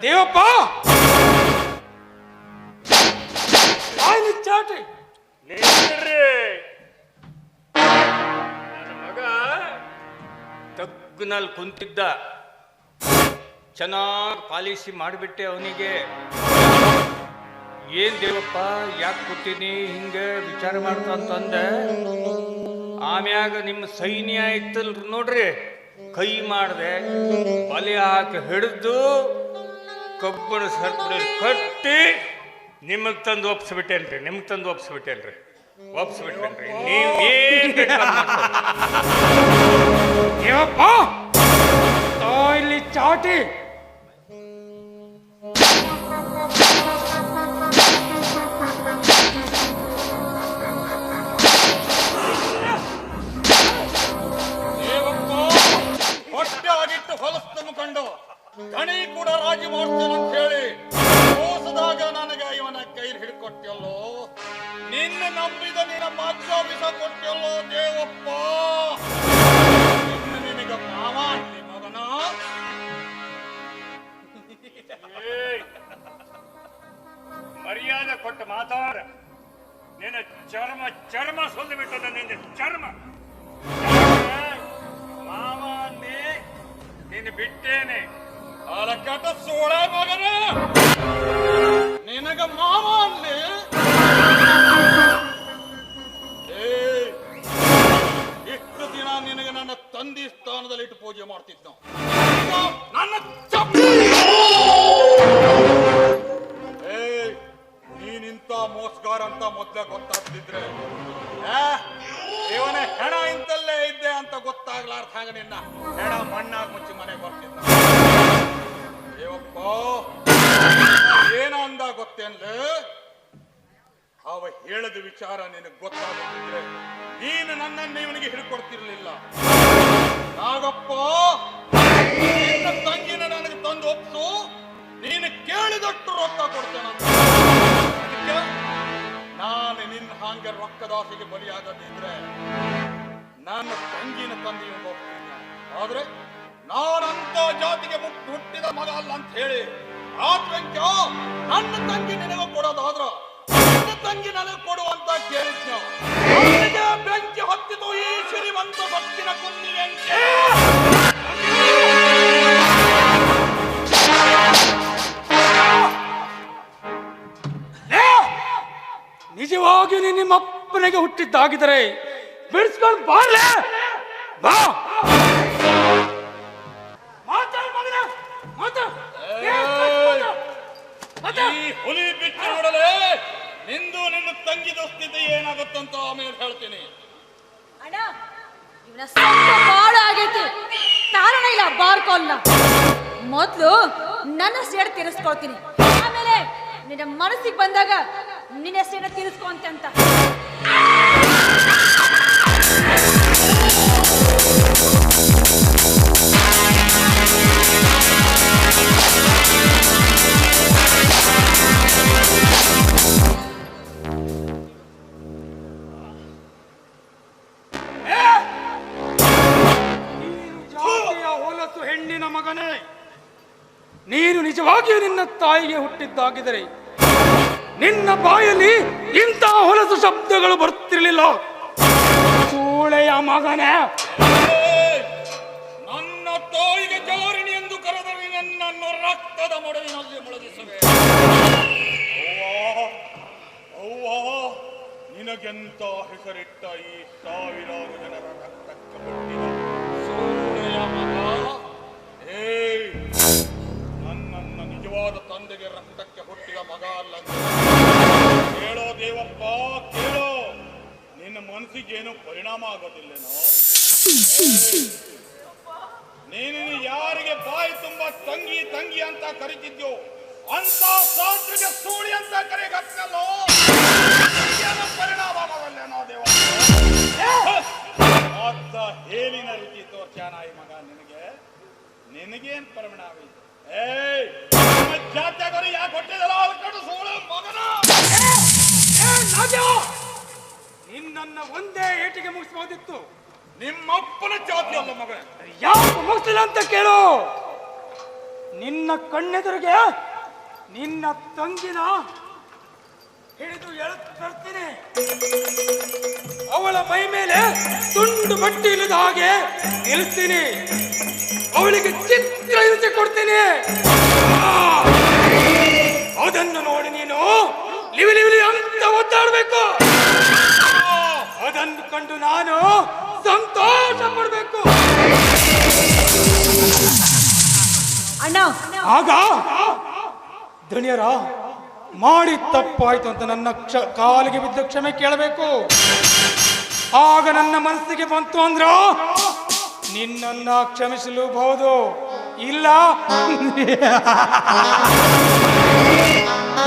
ದೇವಪ್ಪ ಚಾಟಿ ಮಗ ತಗ್ಗಿನಲ್ಲಿ ಕುಂತಿದ್ದ, ಚೆನ್ನಾಗಿ ಪಾಲಿಸಿ ಮಾಡಿಬಿಟ್ಟೆ ಅವನಿಗೆ. ಏನ್ ದೇವಪ್ಪ ಯಾಕೆ ಕೂತೀನಿ ಹಿಂಗೆ ವಿಚಾರ ಮಾಡ್ತಾ ಅಂತಂದೆ. ಆಮ್ಯಾಗ ನಿಮ್ಮ ಸೈನ್ಯ ಇತ್ತಲ್ ನೋಡ್ರಿ, ಕೈ ಮಾಡಿದೆ, ಬಲಿ ಹಾಕಿ ಹಿಡಿದು ಕಬ್ಬಣ ಸರ್ಪಡಿ ಕಟ್ಟಿ ನಿಮಗೆ ತಂದು ಒಪ್ಸ್ಬಿಟ್ಟೇನ್ರಿ. ಒಪ್ಸ್ಬಿಟ್ಟೇನ್ರಿ. ನೀವೇನ್ ದೇವಪ್ಪ ಇಲ್ಲಿ ಚಾಟಿ ಹೊಲಸ್ತನ್ನು ಕಂಡು ಗಣಿ ಕೂಡ ರಾಜಿ ಮಾಡ್ತೇನೆ ಅಂತ ಹೇಳಿ ಮೋಸದಾಗ ನನಗೆ ಇವನ ಕೈಲಿ ಹಿಡ್ಕೊಟ್ಟಿಯಲ್ಲೋ. ನಿನ್ನ ನಂಬಿದ ನಿನ್ನ ಮಾಧ್ಯಾಭಿಸ ಕೊಟ್ಟಿಯಲ್ಲೋ ದೇವಪ್ಪ. ನಿನಗ ಮಾವ ಅಂತಿ ಮಗನ. ಮರ್ಯಾದೆ ಕೊಟ್ಟು ಮಾತಾಡ. ನಿನ್ನ ಚರ್ಮ ಸೊಂದು ಬಿಟ್ಟದ. ನಿನ್ನ ಚರ್ಮ ಮಾವ ಅಂದಿ, ನೀನು ಬಿಟ್ಟೇನೆ. ಅಲಕಟ ಸೋಳ ಮಗನ, ನಿನಗ ಮಾವ ಅಲ್ಲಿ. ಇಷ್ಟು ದಿನ ನಿನಗೆ ನನ್ನ ತಂದೆ ಸ್ಥಾನದಲ್ಲಿ ಇಟ್ಟು ಪೂಜೆ ಮಾಡ್ತಿದ್ದ. ನನ್ನ ನೀನಿಂತ ಮೋಸ್ಗಾರ ಅಂತ ಮೊದ್ಲೇ ಗೊತ್ತಾಗ್ತಿದ್ರೆ ಇವನ ಹೆಣ ಇಂತಲ್ಲೇ ಇದ್ದೆ ಅಂತ ಗೊತ್ತಾಗ್ಲಾರ್ದ ಹಾಗ ನಿನ್ನ ಹೆಣ ಮಣ್ಣಾಗ ಮುಚ್ಚಿ ಮನೆಗೆ ಬರ್ತಿದ್ದ. ದೇವಪ್ಪ ಏನ ಅಂದ ಗೊತ್ತೇನ್ಲೆ? ಅವ ಹೇಳದ ವಿಚಾರ ನಿನಗೆ ಗೊತ್ತಾಗುತ್ತಿದ್ರೆ ನೀನು ನನ್ನನ್ನು ಇವನಿಗೆ ಹಿಡ್ಕೊಡ್ತಿರ್ಲಿಲ್ಲ. ನಾಗಪ್ಪ, ನಿನ್ನ ತಂಗಿನ ನನಗೆ ತಂದು ಒಪ್ಸು, ನೀನು ಕೇಳಿದಷ್ಟು ರೊಕ್ಕ ಕೊಡ್ತೇನಂತ. ನಾನು ನಿನ್ನ ಹಾಗೆ ರೊಕ್ಕದಾಸಿಗೆ ಬಲಿಯಾಗದಿದ್ರೆ ನನ್ನ ತಂಗಿನ ತಂದೆ ಹೋಗ್ತೀನಿ. ಆದ್ರೆ ನಾನಂತ ಜಾತಿಗೆ ಹುಟ್ಟಿದ ಮಗ ಅಲ್ಲ ಅಂತ ಹೇಳಿ ನನ್ನ ತಂಗಿ ನಿನಗೆ ಕೊಡೋದಾದ್ರ ನನ್ನ ತಂಗಿ ನನಗೆ ಕೊಡುವಂತ ಕೇಳಿದ್ನ. ಬೆಂಕಿ ಹೊತ್ತಿತು ಈ ಶ್ರೀಮಂತ ಭಕ್ತಿನ ಕುಂದಿ ಬೆಂಕಿ. ನಿಜವಾಗಿ ನಿಮ್ಮಪ್ಪನಿಗೆ ಹುಟ್ಟಿದ್ದಾಗಿದ್ದರೆ ಬಿಡಿಸ್ಕೊಂಡು ಬಾರ್ಲೆ ಬಾ. ಈ ಹುಲಿ ಬಿಟ್ಟು ನೋಡಲೇ ನಿಂದು ನಿನ್ನ ತಂಗಿ ದೋಸ್ತಿದ್ದೆ ಏನಾಗುತ್ತಂತ ಆಮೇಲೆ ಹೇಳ್ತೀನಿ. ಅಣ್ಣ, ಇವನ ಬಾಳ ಆಗೈತಿ. ಕಾರಣ ಇಲ್ಲ ಬಾರ್ಕೊಲ್ಲ. ಮೊದ್ಲು ನನ್ನ ಸೇಡ್ ತೀರಿಸ್ಕೊಳ್ತೀನಿ, ಆಮೇಲೆ ನಿನ್ನ ಮನಸ್ಸಿಗೆ ಬಂದಾಗ ನಿನ್ನ ಸೇಡ ತೀರಿಸ್ಕೊಂತ ಅಂತ. ಹೊಲಸು ಹೆಣ್ಣಿನ ಮಗನೇ, ನೀನು ನಿಜವಾಗಿಯೂ ನಿನ್ನ ತಾಯಿಗೆ ಹುಟ್ಟಿದ್ದಾಗಿದ್ದರೆ ನಿನ್ನ ಬಾಯಲ್ಲಿ ಇಂತಹ ಹೊಲಸು ಶಬ್ದಗಳು ಬರ್ತಿರ್ಲಿಲ್ಲ. ಸೂಳೆಯ ಮಗನೇ, ನನ್ನ ತಾಯಿಗೆ ಜಾರಿಣಿ ಎಂದು ಕರೆದರೆ ನನ್ನನ್ನು ರಕ್ತದ ಮೊಡವಿನಲ್ಲಿ ಮುಳುಗಿಸುವೆ. ಅವ್ವಾ, ನಿನಗೆಂತ ಹೆಸರಿಟ್ಟ ಈ ಸಾವಿರಾರು ಜನರ ರಕ್ತಕ್ಕೆ ಹುಟ್ಟಿದ ಸೂಳೆಯ ಮಗ. ನನ್ನನ್ನು ನಿಜವಾದ ತಂದೆಗೆ ರಕ್ತಕ್ಕೆ ಹುಟ್ಟಿದ ಮಗ ಅಲ್ಲ. ಕೇಳೋ ದೇವಪ್ಪ, ಕೇಳೋ. ನಿನ್ನ ಮನಸ್ಸಿಗೇನು ಪರಿಣಾಮ ಆಗೋದಿಲ್ಲೇನೋ? ನೀನು ಯಾರಿಗೆ ಬಾಯಿ ತುಂಬಾ ತಂಗಿ ತಂಗಿ ಅಂತ ಕರಿತಿದ್ಯೋ ಅಂತ ಸಾಧ್ವಿಗೆ ಸೂಳಿ ಅಂತ ಕರೆಗತ್ತಲ್ಲೋ, ಪರಿಣಾಮ ಆಗೋದಿಲ್ಲೇನೋ ದೇವಪ್ಪ? ಅರ್ಧ ಹೇಳಿನ ರೀತಿ ತೋರ್ಚಾನಾಯಿ ಮಗ ನಿನಗೇನ್ ಪರಿಣಾಮ ಇದೆ? ಜಾತ್ಯಾಗರು ಯಾಕೆ ಹೊಟ್ಟಿದಲ್ಲ ಅಲ್ಕಟ್ಟು ಸೋಳ ಮಗನ. ನಿನ್ನನ್ನ ಒಂದೇ ಏಟಿಗೆ ಮುಗಿಸಬಹುದಿತ್ತು. ನಿಮ್ಮಪ್ಪನ ಜಾತಿ ಅಲ್ಲ ಮಗನೇ. ಯಾಕೆ ಮುಗಿಸಿಲ್ಲ ಅಂತ ಕೇಳು. ನಿನ್ನ ಕಣ್ಣೆದುರಿಗೆ ನಿನ್ನ ತಂಗಿನ ಹಿಡಿದು ತರ್ತೀನಿ. ಅವಳ ಮೈ ಮೇಲೆ ತುಂಡು ಬಟ್ಟೆ ಇಲ್ಲದ ಹಾಗೆ ನಿಲ್ಲಿಸ್ತೀನಿ. ಅವಳಿಗೆ ಚಿತ್ರ ಹಿಂಸೆ ಕೊಡ್ತೀನಿ. ಅದನ್ನು ನೋಡಿ ನೀನು ಲಿವಿ ಲಿವಿ ಅಂತ ಒದ್ದಾಡಬೇಕು. ಅದನ್ನು ಕಂಡು ನಾನು ಸಂತೋಷ ಪಡಬೇಕು. ಅಣ್ಣ, ಆಗ ಧನಿಯರ ಮಾಡಿ ತಪ್ಪಾಯ್ತು ಅಂತ ನನ್ನ ಕಾಲಿಗೆ ಬಿದ್ದ ಕ್ಷಮೆ ಕೇಳಬೇಕು. ಆಗ ನನ್ನ ಮನಸ್ಸಿಗೆ ಬಂತು ಅಂದ್ರ ನಿನ್ನನ್ನ ಕ್ಷಮಿಸಲೂಬಹುದು, ಇಲ್ಲ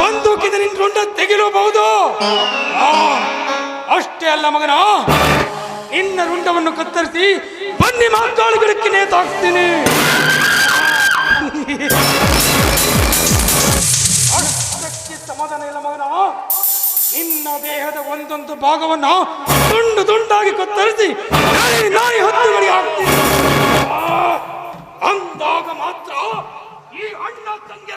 ಬಂದೂಕಿದ ನಿನ್ನ ರುಂಡ ತೆಗೆಯಲೂಬಹುದು. ಅಷ್ಟೇ ಅಲ್ಲ ಮಗನ, ನಿನ್ನ ರುಂಡವನ್ನು ಕತ್ತರಿಸಿ ಬನ್ನಿ ಮಾತಾಳು ಗಿಡಕ್ಕೆ ನೇತಾಕ್ತೀನಿ. ಅಷ್ಟಕ್ಕೆ ಸಮಾಧಾನ ಇಲ್ಲ ಮಗನ, ನಿನ್ನ ದೇಹದ ಒಂದೊಂದು ಭಾಗವನ್ನು ತುಂಡು ತುಂಡಾಗಿ ಕತ್ತರಿಸಿ ನಾಯಿ ಹತ್ತುಗಳಿಗೆ ಹಾಕ್ತೀನಿ. ಅಂದಾಗ ಮಾತ್ರ ಈ ಅಣ್ಣ ತಂಗಿಯ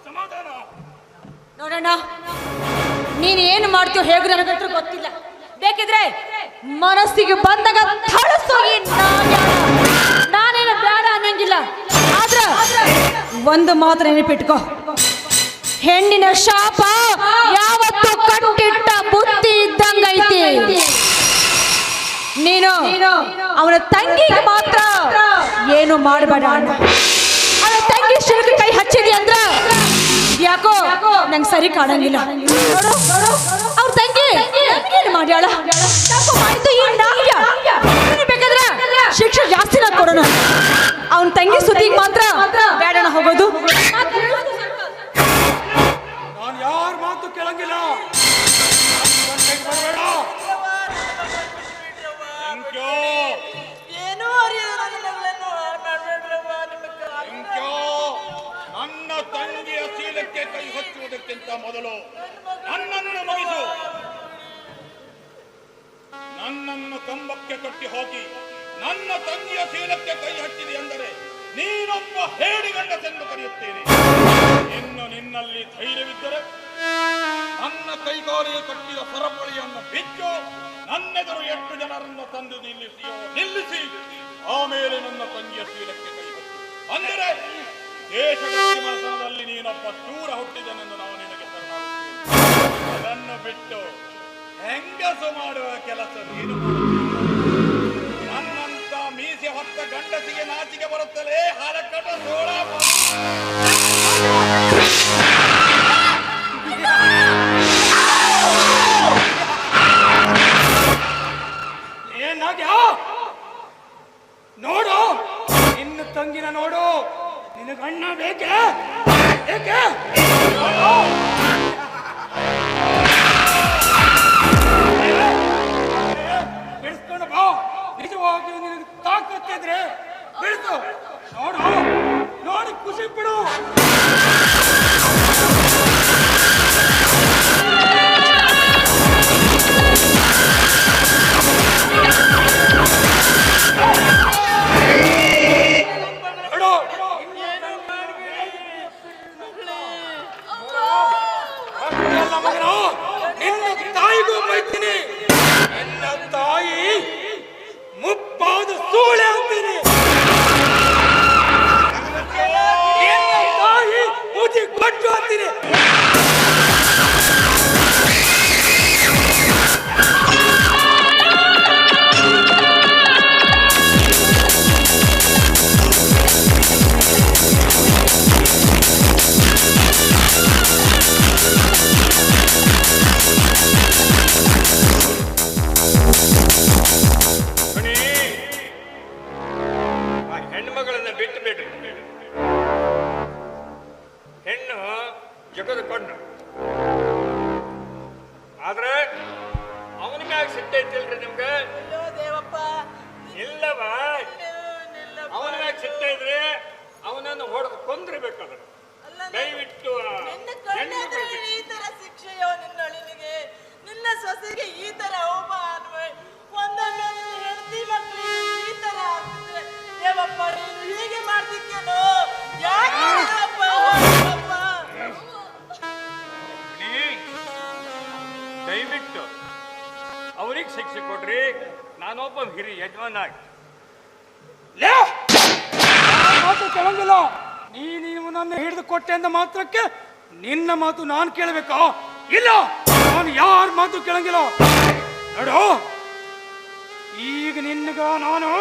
ಸಮಾಧಾನ. ನೋಡೋಣ, ನೀನ್ ಏನು ಮಾಡ್ತೀಯೋ ಹೇಗೆ ನನಗಂತೂ ಗೊತ್ತಿಲ್ಲ. ಬೇಕಿದ್ರೆ ಮನಸ್ಸಿಗೆ ಬಂದಾಗ ಥಳಸೋಗಿ ನಾನೇನು ಬೇಡ ಅನ್ನಂಗಿಲ್ಲ. ಆದ್ರ ಒಂದು ಮಾತ್ರ ನೆನಪಿಟ್ಕೋ, ಹೆಣ್ಣಿನ ಶಾಪ ಯಾವತ್ತು ಕಟ್ಟಿಟ್ಟ ಬುತ್ತಿ ಇದ್ದಂಗೈತಿ. ನೀನು ಅವನ ತಂಗಿಗೆ ಮಾತ್ರ ಏನು ಮಾಡಬೇಡ. ಅವನ ತಂಗಿ ಶಿಲ್ಕ ಕೈ ಹಚ್ಚಿದಿ ಅಂದ್ರ ಯಾಕೋ ನಂಗೆ ಸರಿ ಕಾಣಂಗಿಲ್ಲ. ಅವ್ರ ತಂಗಿ ಏನು ಮಾಡ್ಯಾಳ? ಮಾಡಿದ್ದು ಈ ನಾಲ್ಯ. ಬೇಕಾದ್ರೆ ಶಿಕ್ಷೆ ಜಾಸ್ತಿ ನಾ ಕೊಡೋಣ. ಅವನ ತಂಗಿ ಸುದ್ದಿಗೆ ಮಾತ್ರ ಬೇಡಣ ಹೋಗೋದು. ನಾನು ಯಾರ ಮಾತು ಕೇಳಂಗಿಲ್ಲ. ನನ್ನ ತಂಗಿಯ ಶೀಲಕ್ಕೆ ಕೈ ಹಚ್ಚುವುದಕ್ಕಿಂತ ಮೊದಲು ನನ್ನನ್ನು ಮುಗಿಸು. ನನ್ನನ್ನು ಕಂಬಕ್ಕೆ ಕಟ್ಟಿ ಹಾಕಿ ನನ್ನ ತಂಗಿಯ ಶೀಲಕ್ಕೆ ಕೈ ಹಚ್ಚಿದೆ ಎಂದರೆ ನೀನೊಬ್ಬ ಹೇಡಿಗಂಡಸೆಂದು ಕರೆಯುತ್ತೇನೆ. ಇನ್ನು ನಿನ್ನಲ್ಲಿ ಧೈರ್ಯವಿದ್ದರೆ ನನ್ನ ಕೈಗಾಲಿಗೆ ಕಟ್ಟಿದ ಸರಪಳಿಯನ್ನು ಬಿಚ್ಚು ನನ್ನೆದುರು 8 ಜನರನ್ನು ತಂದು ನಿಲ್ಲಿಸಿ ಆಮೇಲೆ ನನ್ನ ತಂಗಿಯ ಶೀಲಕ್ಕೆ ಕೈ ಹಚ್ಚು. ಅಂದರೆ ದೇಶದ ಸಿಂಹಾಸನದಲ್ಲಿ ನೀನೊಬ್ಬ ಶೂರ ಹುಟ್ಟಿದನೆಂದು ನಾವು ನಿನಗೆ ಶರಣಾಗುತ್ತೇನೆ. ಅದನ್ನು ಬಿಟ್ಟು ಹೆಂಗಸು ಮಾಡುವ ಕೆಲಸ ನೀನು ನನ್ನಂತ ಮೀಸೆ ಹೊತ್ತ ಗಂಡಸಿಗೆ ನಾಚಿಕೆ ಬರುತ್ತಲೇ ಹಾಲಕಟ ಸೋಳ ಏನಾಗ್ಯ ನೋಡು, ನಿನ್ನ ತಂಗಿನ ನೋಡು. ನಿನಗಣ್ಣ ಬೇಕೆ? ಏಕೆ ಬಿಡಿಸ್ಕೊಂಡು ಬಾ. ನಿಜವಾಗಿ ನಿನಗೆ ತಾಕತ್ತಿದ್ರೆ ಬಿಡಿಸು. ನೋಡು, ನೋಡಿ ಖುಷಿ ಬಿಡು. ನಿನ್ನ ತಾಯಿಗೂ ಬೈತೀನಿ. ನಿನ್ನ ತಾಯಿ ಮುಪ್ಪಾದ ಸೂಳೆ ಅಂತೀನಿ. ನಿನ್ನ ತಾಯಿ ಮುದಿ ಕೊಟ್ಟು ಅಂತೀನಿ. ಹೆಣ್ಮಗಳನ್ನ ಬಿಟ್ಟು ಬಿಡ್ರಿ. ಹೆಣ್ಣು ಜಗದ ಕಣ್ಣು. ಆದ್ರೆ ಅವನ ಮ್ಯಾಗ ಸಿಟ್ಟೈತಿಲ್ರಿ ನಿಮ್ಗೆ? ಇಲ್ಲವ, ಅವನ ಮ್ಯಾಗ ಸಿಟ್ಟ ಇದ್ರೆ ಅವನನ್ನು ಹೊಡೆದು ಕೊಂದ್ರಬೇಕಾದ್ರೆ ದಯವಿಟ್ಟು ಈ ತರ ಶಿಕ್ಷೆಯೋ ನಿನ್ನೊಳಿನಿಗೆ, ನಿನ್ನ ಸೊಸೆಗೆ ಈ ತರ ಅವಮಾನ ಹೇಗೆ ಶಿಕ್ಷೆ ಕೊಡ್ರಿ? ನಾನೊಬ್ಬ ಹಿರಿಯ ಯಜಮಾನ. ಲೇ, ನಾನ್ ಮಾತು ಕೇಳಂಗಿಲ್ಲ. ನೀನು ನನ್ನ ಹಿಡಿದು ಕೊಟ್ಟೆ ಅಂತ ಮಾತ್ರಕ್ಕೆ ನಿನ್ನ ಮಾತು ನಾನು ಕೇಳಬೇಕಾ? ಇಲ್ಲ, ನಾನು ಯಾರ ಮಾತು ಕೇಳಂಗಿಲ್ಲ. ನೋಡು, ಈಗ ನಿನ್ನಗ ನಾನು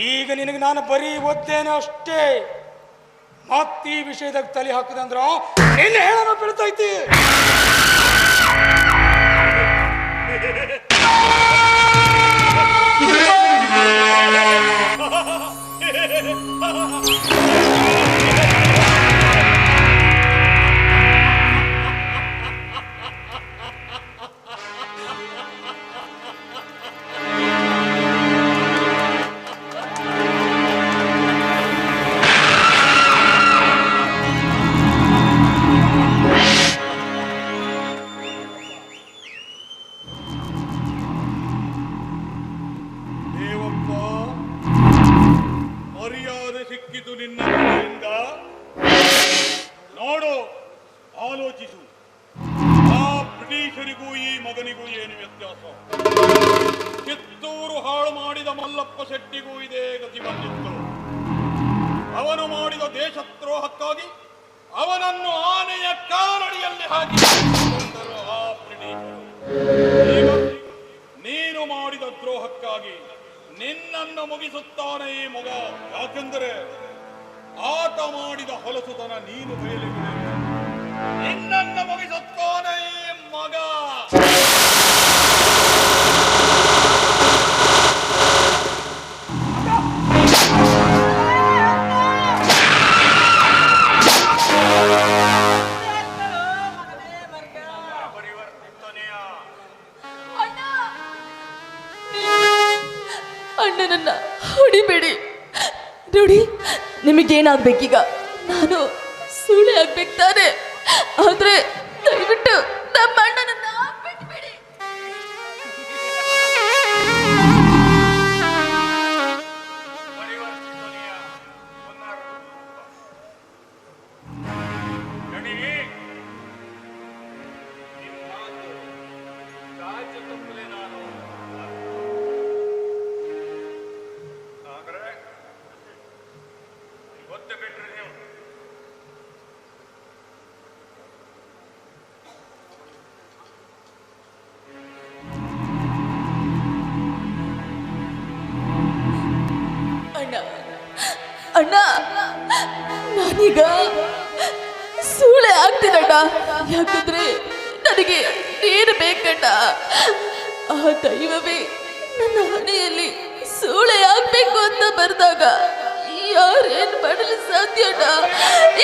ಈಗ ನಿನಗೆ ನಾನು ಬರೀ ಓದ್ತೇನೆ ಅಷ್ಟೇ. ಮತ್ತೀ ವಿಷಯದಾಗ ತಲೆ ಹಾಕದಂದ್ರ ನಿನ್ನ ಹೇಳೋಣ ಬೀಳ್ತೈತಿ. ಮರ್ಯಾದೆ ಸಿಕ್ಕಿತು ನಿನ್ನ ಕಡೆಯಿಂದ. ನೋಡು, ಆಲೋಚಿಸು. ಆ ಬ್ರಿಟಿಷರಿಗೂ ಈ ಮಗನಿಗೂ ಏನು ವ್ಯತ್ಯಾಸ? ಕಿತ್ತೂರು ಹಾಳು ಮಾಡಿದ ಮಲ್ಲಪ್ಪ ಶೆಟ್ಟಿಗೂ ಇದೇ ಗತಿ ಬಂದಿತ್ತು. ಅವನು ಮಾಡಿದ ದೇಶದ್ರೋಹಕ್ಕಾಗಿ ಅವನನ್ನು ಆನೆಯ ಕಾಲಡಿಯಲ್ಲಿ ಹಾಕಿಕೊಂಡರು ಆ ಬ್ರಿಟಿಷರು. ಈಗ ನೀನು ಮಾಡಿದ ದ್ರೋಹಕ್ಕಾಗಿ ನಿನ್ನನ್ನು ಮುಗಿಸುತ್ತಾನೆ ಈ ಮಗ. ಯಾಕೆಂದರೆ ಆಟ ಮಾಡಿದ ಹೊಲಸುತನ ನೀನು ಬಯಲಿಗೆ ನಿನ್ನನ್ನು ಮುಗಿಸುತ್ತಾನೆ ಈ ಮಗ. ಅಣ್ಣನನ್ನ ಹೊಡಿಬೇಡಿ. ನೋಡಿ, ನಿಮಗೇನಾಗ್ಬೇಕೀಗ? ನಾನು ಸೂಳೆ ಆಗ್ಬೇಕು ತಾನೆ? ಆದ್ರೆ ದಯವಿಟ್ಟು ನಮ್ಮ ಅಣ್ಣನನ್ನ ಬಿಟ್ಬಿಡಿ. ಅಣ್ಣ, ನಾನೀಗ ಸೂಳೆ ಆಗ್ತೀನಣ್ಣ. ಯಾಕಂದ್ರೆ ನನಗೆ ನೀರು ಬೇಕಣ್ಣ. ಆ ದೈವವೇ ನನ್ನ ಹಣೆಯಲ್ಲಿ ಸೂಳೆ ಆಗ್ಬೇಕು ಅಂತ ಬರ್ದಾಗ ಯಾರೇನ್ ಮಾಡಲು ಸಾಧ್ಯ ಅಣ್ಣ?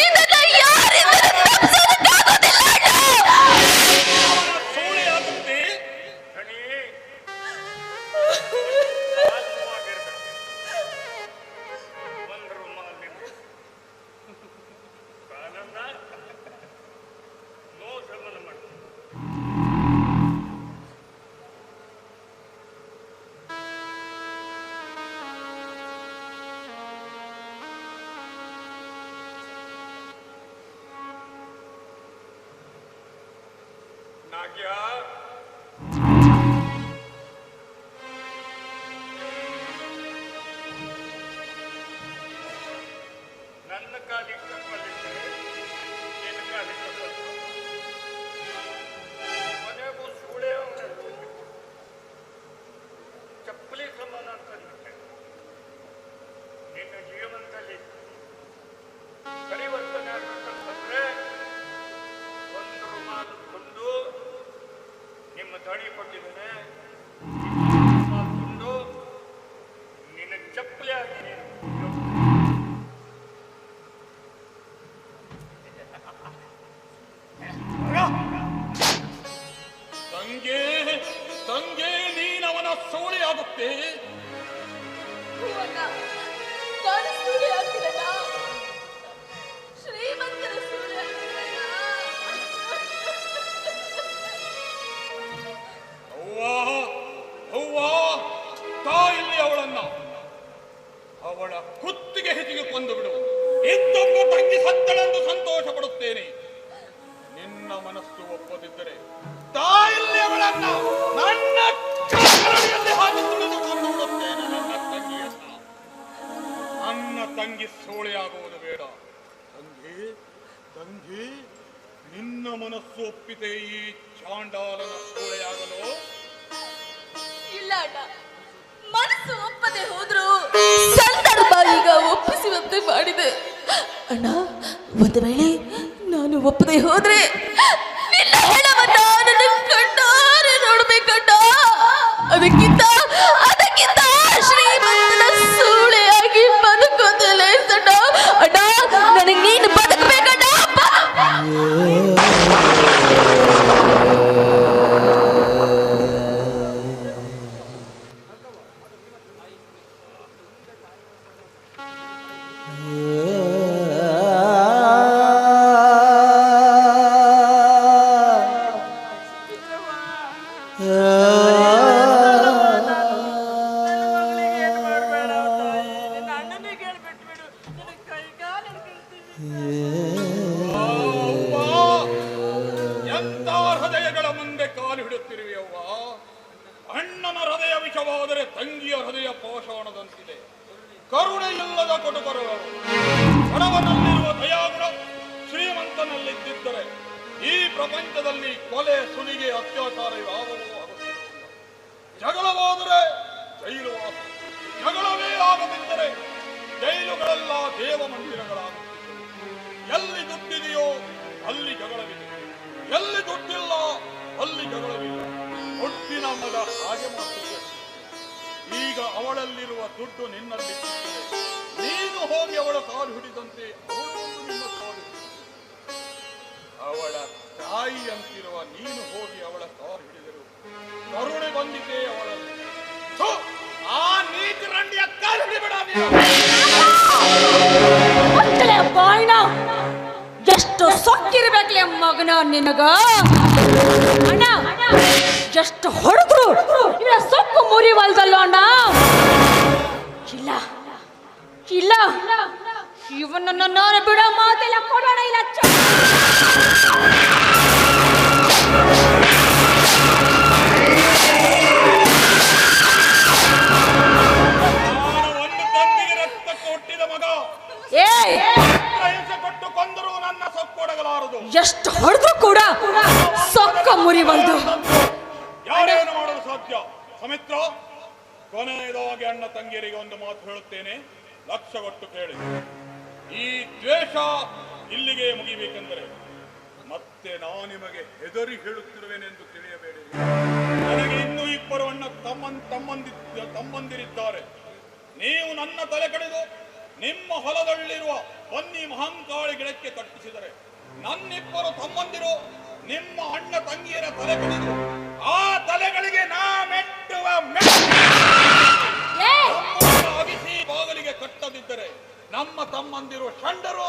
ಇದನ್ನ ಯಾರಿಂದ ತಪ್ಪಿಸೋದಕ್ಕಾಗೋದಿಲ್ಲ ಅಣ್ಣ. ಸೂಳೆ ಆಗುತ್ತೆ. ನಾಗ್ಯ, ನನ್ನ ಕಾಲಿಗೆ ತಪ್ಪಲಿದ್ದರೆ ನಿನ್ನ ಕಾಲಿಗೆ ತಪ್ಪಲ್ಲ. ಮನೆಗೂ ಸೂಳೆ ಚಪ್ಪಲಿ ಸಮಾನ ಅಂತ ನಿನ್ನ ಜೀವನದಲ್ಲಿ ಪರಿವರ್ತನೆ ಆಗಬೇಕಂತಂದ್ರೆ ಒಂದು ರುಮಾಲು ಕೊಂಡು ನಿಮ್ಮ ದಣಿ ಕೊಟ್ಟಿದ್ದೇನೆ. ಕೊಂಡು ನಿನ್ನ ಚಪ್ಪಲಿ ಆಗಿ ನೀನು ತಂಗೆ ನೀನವನ ಸೋಳೆ ಆಗುತ್ತೆ. ನಾನು ಸೂಳೆ ಆಗ್ತೀನಣ್ಣ. ಶ್ರೀಮಂತರ ಸೂಳೆ ಆಗ್ತೀನಣ್ಣ. ಅವ್ವ, ತಾಯಿಲ್ಲಿ ಅವಳನ್ನ ಅವಳ ಕುತ್ತಿಗೆ ಹೆಚ್ಚಿಗೆ ತಂಗಿ ಸೋಳೆಯಾಗುವುದು ಬೇಡ. ತಂಗಿ ತಂಗಿ, ನಿನ್ನ ಮನಸ್ಸು ಒಪ್ಪಿತೆ ಈ ಚಾಂಡಾಲನ ಸೋಳೆಯಾಗಲು? ಇಲ್ಲ ಅಣ್ಣ, ಮನಸ್ಸು ಒಪ್ಪದೆ ಹೋದ್ರು ಸಂದರ್ಭ ಈಗ ಒಪ್ಪಿಸುವಂತೆ ಮಾಡಿದೆ ಅಣ್ಣ. ಒಂದು ವೇಳೆ ನಾನು ಒಪ್ಪದೆ ಹೋದ್ರೆ ನಿನ್ನ ಹೆಣವನ್ನ ನನ್ನ ಕಣ್ಣಾರೆ ನೋಡ್ಬೇಕಣ್ಣ. ಅದಕ್ಕಿಂತ ಶ್ರೀಮಂತನ ಸೂಳೆಯಾಗಿ ಬದುಕೋದಿಲ್ಲ ಅಣ್ಣ. ನನಗೆ ನೀನು ಬದುಕಬೇಕಣ್ಣ. ಎಂತ ಹೃದಯಗಳ ಮುಂದೆ ಕಾಲು ಹಿಡುತ್ತಿರುವೆಯವ್ವ. ಅಣ್ಣನ ಹೃದಯ ವಿಷವಾದರೆ ತಂಗಿಯ ಹೃದಯ ಪಾಷಾಣದಂತಿದೆ. ಕರುಣೆ ಇಲ್ಲದ ಕೊಡುಬರವರು. ಬಡವನಲ್ಲಿರುವ ದಯಾಗುಣ ಶ್ರೀಮಂತನಲ್ಲಿದ್ದರೆ ಈ ಪ್ರಪಂಚದಲ್ಲಿ ಕೊಲೆ, ಸುಲಿಗೆ, ಅತ್ಯಾಚಾರ ಯಾವವೂ ಆಗುತ್ತಿಲ್ಲ. ಜಗಳವಾದರೆ ಜೈಲುವಾಸ, ಜಗಳವೇ ಆಗದಿದ್ದರೆ ಜೈಲುಗಳೆಲ್ಲ ದೇವ ಮಂದಿರಗಳಾಗುತ್ತಿದ್ದವು. ಎಲ್ಲಿ ದುಡ್ಡಿದೆಯೋ ಅಲ್ಲಿ ಜಗಳವಿದೆ, ಎಲ್ಲಿ ದುಡ್ಡಿಲ್ಲ ಅಲ್ಲಿ ಜಗಳವಿಲ್ಲ. ಒಟ್ಟಿನ ಮಗ ಹಾಗೆ ಮಾಡುತ್ತಿದ್ದೆ. ಈಗ ಅವಳಲ್ಲಿರುವ ದುಡ್ಡು ನಿನ್ನಲ್ಲಿ ಸಿಕ್ಕಿದೆ. ನೀನು ಹೋಗಿ ಅವಳ ಕಾಲು ಹಿಡಿದಂತೆ ಅವಳು ನಿನ್ನ ಕಾಲು ಹಿಡಿದಂತೆ. ಅವಳ ತಾಯಿ ಅಂತಿರುವ ನೀನು ಹೋಗಿ ಅವಳ ಕಾಲು ಹಿಡಿದರು ಕರುಣೆ ಬಂದಿದೆ ಅವಳಲ್ಲಿ. ಆ ನೀತಿ ರಂಡಿಯ ಕಾಲು ಹಿಡಿಬೇಡ ನೀನು. ಎಷ್ಟು ಸೊಕ್ಕಿರ್ಬೇಕ್ಲೆ ಮಗನ ನಿನಗ. ಅಣ್ಣ, ಎಷ್ಟು ಹೊಡೆದ್ರು ಇವರ ಸೊಕ್ಕು ಮುರಿವಲ್ದಲ್ಲೋ ಅಣ್ಣ. ಇಲ್ಲ ಇಲ್ಲ, ಇವನನ್ನು ನಾನು ಬಿಡೋ ಮಾತೆಲ್ಲ ಕೊಡೋಣ ಇಲ್ಲ. ಒಂದು ತಂಗಿಗೆ ರಕ್ತ ಕೊಟ್ಟಿದ ಮಗ ಕೊಟ್ಟು ಕೊಂದರು ನನ್ನ ಸೊಕ್ಕೊಡಗಲಾರದು. ಎಷ್ಟು ಹೊಡೆದ್ರು ಕೂಡ ಸೊಕ್ಕ ಮುರಿವಲ್ದು. ಯಾರೇನು ಮಾಡಲು ಸಾಧ್ಯ? ಸಮಿತ್ರ, ಕೊನೆಯದಾಗಿ ಅಣ್ಣ ತಂಗಿಯರಿಗೆ ಒಂದು ಮಾತು ಹೇಳುತ್ತೇನೆ, ಲಕ್ಷ್ಯ ಕೊಟ್ಟು ಕೇಳಿ. ಈ ದ್ವೇಷ ಇಲ್ಲಿಗೆ ಮುಗಿಬೇಕೆಂದರೆ ಮತ್ತೆ ನಿಮಗೆ ಹೆದರಿ ಹೇಳುತ್ತಿರುವೆನೆಂದು ತಿಳಿಯಬೇಡಿ. ನನಗೆ ಇನ್ನೂ ಇಬ್ಬರು ಅಣ್ಣ ತಮ್ಮಂದಿರಿದ್ದಾರೆ. ನೀವು ನನ್ನ ತಲೆ ಕಡಿದು ನಿಮ್ಮ ಹೊಲದಲ್ಲಿರುವ ಬನ್ನಿ ಮಹಂಕಾಳಿ ಗಿಡಕ್ಕೆ ಕಟ್ಟಿಸಿದರೆ ನನ್ನಿಬ್ಬರು ತಮ್ಮಂದಿರು ನಿಮ್ಮ ಅಣ್ಣ ತಂಗಿಯರ ತಲೆ ಕಡಿದು ಆ ತಲೆಗಳಿಗೆ ನಾ ಮೆಟ್ಟುವ ಅಗಿಸಿ ಬಾಗಿಲಿಗೆ ಕಟ್ಟದಿದ್ದರೆ ನಮ್ಮ ತಮ್ಮಂದಿರು ಷಂಡರು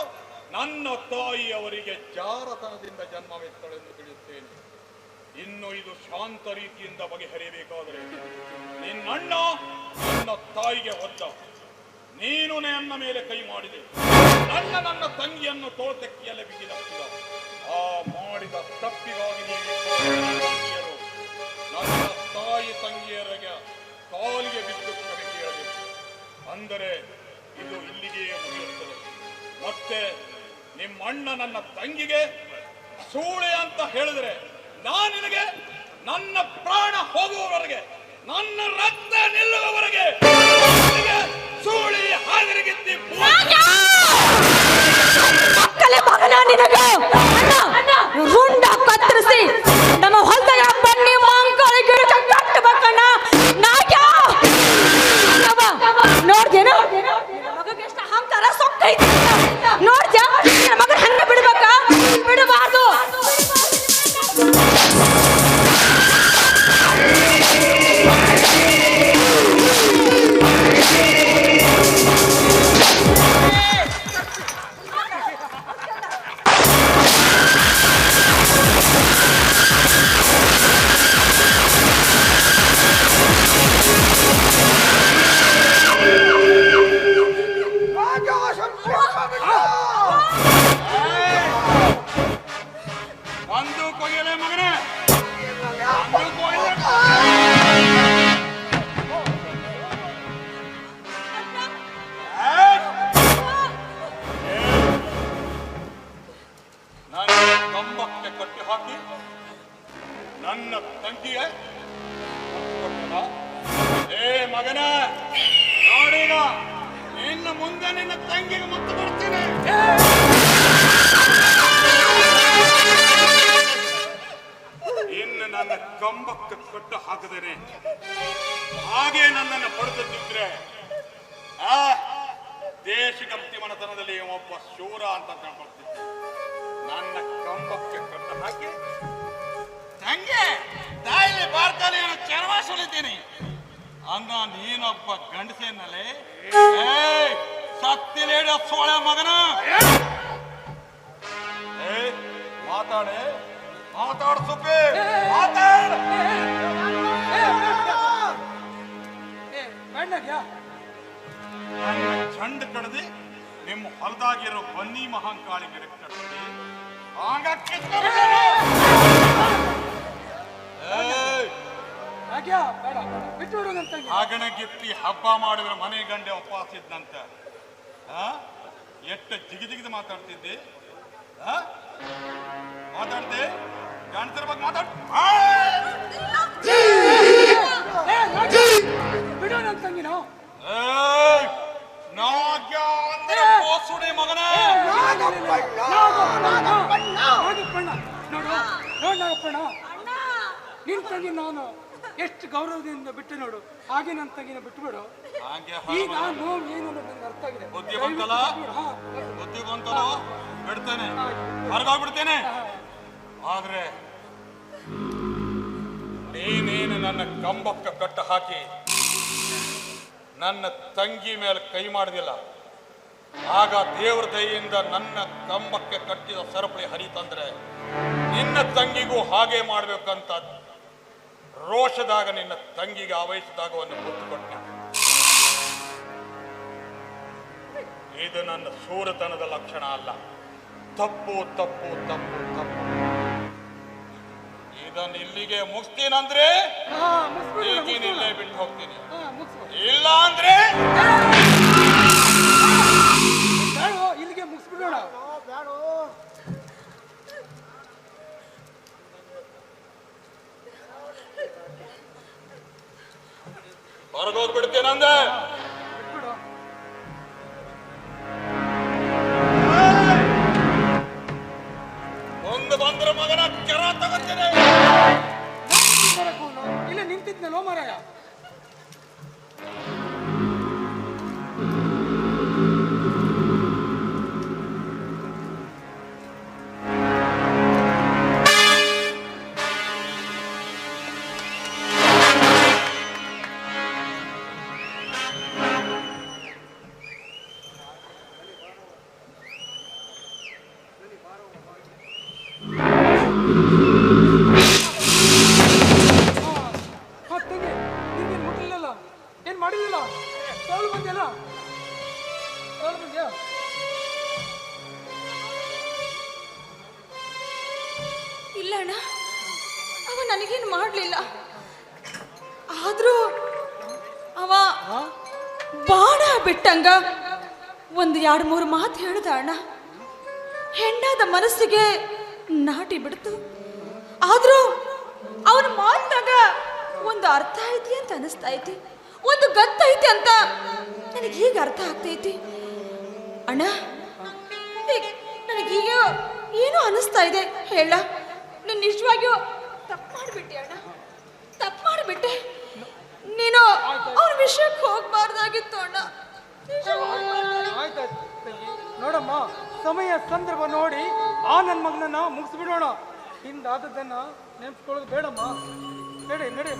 ನನ್ನ ತಾಯಿ ಅವರಿಗೆ ಜಾರತನದಿಂದ ಜನ್ಮವೆತ್ತಳೆಂದು ತಿಳಿಯುತ್ತೇನೆ. ಇನ್ನು ಇದು ಶಾಂತ ರೀತಿಯಿಂದ ಬಗೆಹರಿಯಬೇಕಾದರೆ ನಿನ್ನಣ್ಣ ನನ್ನ ತಾಯಿಗೆ ಹೊತ್ತ, ನೀನು ನನ್ನ ಮೇಲೆ ಕೈ ಮಾಡಿದೆ, ನನ್ನ ತಂಗಿಯನ್ನು ತೋಳ್ತೆಕ್ಕಿಯಲ್ಲೇ ಬಿಗಿದಪ್ಪಿದ. ಆ ಮಾಡಿದ ತಪ್ಪಿಗಾಗಿ ತಂಗಿಯರು ನನ್ನ ತಾಯಿ ತಂಗಿಯರಿಗೆ ಕಾಲಿಗೆ ಬಿದ್ದು ಕ್ಷಮೆ ಕೇಳಬೇಕು. ಅಂದರೆ ಇದು ಇಲ್ಲಿಗೆ ಮುಗಿಯುತ್ತದೆ. ಮತ್ತೆ ನಿಮ್ಮಣ್ಣ ನನ್ನ ತಂಗಿಗೆ ಸೂಳೆ ಅಂತ ಹೇಳಿದ್ರೆ ನಿನಗೆ ನನ್ನ ಪ್ರಾಣ ಹೋಗುವವರೆಗೆ, ನನ್ನ ರಕ್ತ ನಿಲ್ಲುವವರೆಗೆ ಸೂಳಿ ಹಾದಿರಿಗಿತ್ತಿ ಮಕ್ಕಳೇ ಮಗನ ನಿನಗ ರುಂಡ ಕತ್ತರಿಸಿ ನಮ್ಮ ಹೊಲದಾಗ ಬನ್ನಿ ಮಾಂಕಾಳಿ ಗಿಡಕ್ಕೆ ಕಟ್ಟಬೇಕಣ್ಣ. ನೋಡ್ದೇನ ಮಗಗೆ ಎಷ್ಟು ಅಹಂಕಾರ ಸೊಕ್ಕೈತಿ. ನೋಡ್ದ್ಯಾ ಮಗನ ಹಂಗ ಬಿಡ್ಬೇಕಾ? ಬಿಡಬಾರ್ದು. ಮಗನ ನೋಡೀಗ ಇನ್ನು ಮುಂದೆ ನಿನ್ನ ತಂಗಿಗೆ ಮುತ್ತು ಕೊಡ್ತೀನಿ. ಇನ್ನು ನನ್ನ ಕಂಬಕ್ಕೆ ಕಟ್ಟು ಹಾಕಿದರೆ ಹಾಗೆ ನನ್ನನ್ನು ಪಡೆದಿದ್ರೆ ದೇಶಗಂತಿ ಮನತನದಲ್ಲಿ ಒಬ್ಬ ಶೂರ ಅಂತ ತಿಳ್ಕೊಳ್ತಿದ್ದೆ. ನನ್ನ ಕಂಬಕ್ಕೆ ಕಟ್ಟು ಹಾಕಿ ತಂಗೆ ತಾಯಿಲಿ ಬಾರ್ಕಲಿ ಚರ್ಮ ಸುಲಿತೀನಿ ಅಂದ ನೀನೊಬ್ಬ ಗಂಡಸೇನಲ್ಲೇ ಸತ್ತಿಲೇಡ ಸೋಳೆ ಮಗನ. ಮಾತಾಡೆ ಮಾತಾಡ ಸುಬ್ಬಿ ಮಾತಾಡ. ಚಂಡ ಕಡ್ದಿ ನಿಮ್ಮ ಹೊಲದಾಗಿರೋ ಬನ್ನಿ ಮಹಾಂಕಾಳಿ ಗಿಡ ಕಡ್ದಿ ಹಂಗ ಆಗಣಗಿತ್ತಿ ಹಬ್ಬ ಮಾಡಿದ್ರೆ ಮನೆ ಗಂಡೆ ಉಪವಾಸ ಇದ್ದಂತ ಎಷ್ಟು ಜಿಗಿಜಿಗಿದು ಮಾತಾಡ್ತಿದ್ದೆ. ಮಾತಾಡ್ದೆ ಗಂಡಸರ ಬಗ್ಗೆ ಮಾತಾಡ್ ಬಿಡೋ ನನ್ನ ತಂಗಿನ ಸುಡಿ ಮಗನ. ನೋಡು ನೋಡ್ ನಾಗಪ್ಪಣ್ಣ, ನಿನ್ ತಂಗಿ ನಾನು ಎಷ್ಟು ಗೌರವದಿಂದ ಬಿಟ್ಟು ನೋಡು, ಹಾಗೆ ನನ್ನ ತಂಗಿನ ಬಿಟ್ಟುಬಿಡು. ಈಗ ನೋವು ಏನು ನನಗೆ ಅರ್ಥ ಆಗಿದೆ. ಬುದ್ಧಿ ಬಂತಲ್ಲ ಬಿಡ್ತೇನೆ, ಹೊರಗೋಗ್ಬಿಡ್ತೇನೆ. ಆದ್ರೆ ನೀನೇನು ನನ್ನ ಕಂಬಕ್ಕೆ ಕಟ್ಟು ಹಾಕಿ ನನ್ನ ತಂಗಿ ಮೇಲೆ ಕೈ ಮಾಡಿದಿಲ್ಲ, ಆಗ ದೇವರ ದಯೆಯಿಂದ ನನ್ನ ಕಂಬಕ್ಕೆ ಕಟ್ಟಿದ ಸರಪಳಿ ಹರಿತಂದ್ರೆ ನಿನ್ನ ತಂಗಿಗೂ ಹಾಗೆ ಮಾಡ್ಬೇಕಂತ ರೋಷದಾಗ ನಿನ್ನ ತಂಗಿಗೆ ಆವಹಿಸಿದಾಗ ಒಂದು ಗುರ್ತು ಕೊಟ್ಟೆ. ಇದು ನನ್ನ ಶೂರತನದ ಲಕ್ಷಣ ಅಲ್ಲ. ತಪ್ಪು ತಪ್ಪು ತಪ್ಪು ತಪ್ಪು. ಇದನ್ನು ಇಲ್ಲಿಗೆ ಮುಗಿಸ್ತೀನಂದ್ರೆ ಇಲ್ಲೇ ಬಿಟ್ಟು ಹೋಗ್ತೀನಿ, ಇಲ್ಲ ಅಂದ್ರೆ ಇಲ್ಲಿಗೆ ಮುಗಿಸ್ಬಿಡೋಣ. ಹೊರಗೋಗ್ಬಿಡ್ತೇನಂದೆ. ಒಂದು ಬಂದ್ರ ಮಗನ ಕೆರ ತಗೋತೇನೆ. ಇಲ್ಲ ನಿಂತಿದ್ನಲ್ಲೋ ಮಾರಾಯ. ಏನ್ ಮಾಡಿಲ್ಲ ಸೋಲು ಬಂದ್ಯಲ್ಲ, ಸೋಲು ಬಂದ್ಯಾ? ಇಲ್ಲ ಅಣ್ಣ, ಅವ ನನಗೇನು ಮಾಡಲಿಲ್ಲ. ಆದ್ರೂ ಅವ ಬಾಣ ಬಿಟ್ಟಂಗ ಒಂದು 2-3 ಮಾತು ಹೇಳ್ದ ಅಣ್ಣ. ಹೆಣ್ಣಾದ ಮನಸ್ಸಿಗೆ ನಾಟಿ ಬಿಡ್ತು. ಆದ್ರೂ ಅವನ ಮಾತಾಗ ಒಂದು ಅರ್ಥ ಐತಿ ಅಂತ ಅನಿಸ್ತಾ ಐತಿ, ಒಂದು ಗತ್ತೈತಿ ಅಂತ ನನಗೆ ಈಗ ಅರ್ಥ ಆಗ್ತೈತಿ ಅಣ್ಣ. ನನಗೀಗ ಏನೋ ಅನಿಸ್ತಾ ಇದೆ. ಹೇಳ, ನೀನು ನಿಜವಾಗಿಯೂ ತಪ್ಪು ಮಾಡಿಬಿಟ್ಟೆ ಅಣ್ಣ, ತಪ್ಪು ಮಾಡಿಬಿಟ್ಟೆ. ನೀನು ಅವ್ರ ವಿಷಯಕ್ಕೆ ಹೋಗ್ಬಾರ್ದಾಗಿತ್ತು ಅಣ್ಣ. ನೋಡಮ್ಮ, ಸಮಯ ಸಂದರ್ಭ ನೋಡಿ ಆ ನನ್ನ ಮಗನನ್ನ ಮುಗಿಸ್ಬಿಡೋಣ. ಹಿಂದಾದದ್ದನ್ನ ನೆನ್ಸ್ಕೊಳ್ಳೋದು ಬೇಡಮ್ಮ. ನಡಿ ನಡಿ.